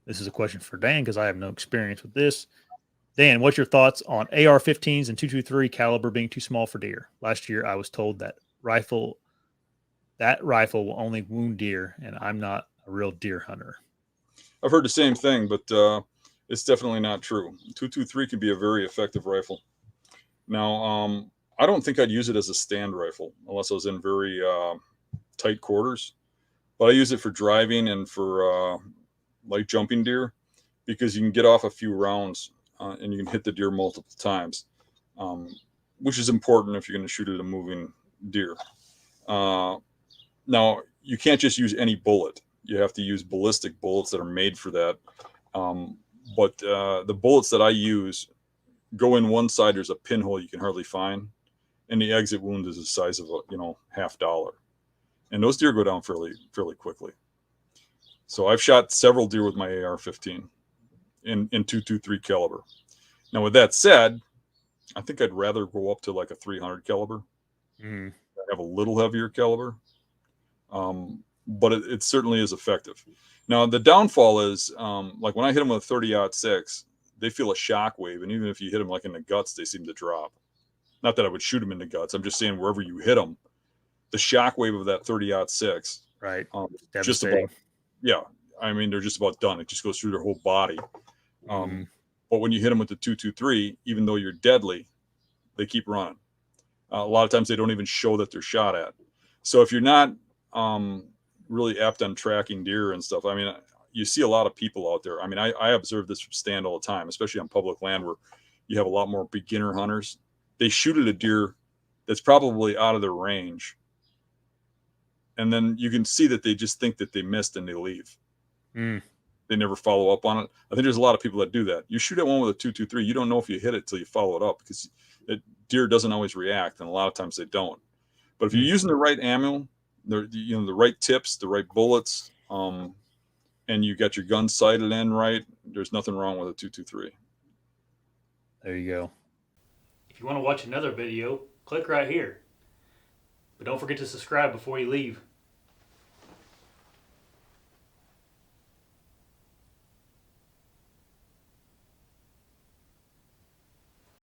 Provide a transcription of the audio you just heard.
This is a question for Dan because I have no experience with this. Dan, what's your thoughts on AR-15s and 223 caliber being too small for deer? Last year, I was told that rifle will only wound deer, and I'm not a real deer hunter. I've heard the same thing, but it's definitely not true. 223 can be a very effective rifle. Now, I don't think I'd use it as a stand rifle unless I was in very tight quarters. But I use it for driving and for like jumping deer because you can get off a few rounds and you can hit the deer multiple times, um, which is important if you're going to shoot at a moving deer. Uh, Now, you can't just use any bullet. You have to use ballistic bullets that are made for that. Um, but the bullets that I use go in one side. There's a pinhole you can hardly find, and the exit wound is the size of a $half, and those deer go down fairly quickly. So I've shot several deer with my AR-15 in 223 caliber. Now, with that said, I think I'd rather go up to like a 300 caliber, Mm. have a little heavier caliber, but it certainly is effective. Now the downfall is like when I hit them with a 30-06, they feel a shock wave, and even if you hit them like in the guts, they seem to drop. Not that I would shoot them in the guts. I'm just saying wherever you hit them, the shock wave of that 30-06, Right. It's just about devastating. yeah. I mean, they're just about done. It just goes through their whole body. Mm. Um, but when you hit them with the 223, even though you're deadly, they keep running. A lot of times they don't even show that they're shot at. So if you're not um, really apt on tracking deer and stuff, I mean, you see a lot of people out there. I mean, I observe this from stand all the time, especially on public land where you have a lot more beginner hunters. They shoot at a deer that's probably out of their range, and then you can see that they just think that they missed and they leave. Mm. They never follow up on it. I think there's a lot of people that do that. You shoot at one with a 223, you don't know if you hit it till you follow it up because it, deer doesn't always react, and a lot of times they don't. But if you're Mm. using the right ammo, the right tips, the right bullets, and you got your gun sighted in right, there's nothing wrong with a 223. There you go. If you want to watch another video, click right here. But don't forget to subscribe before you leave.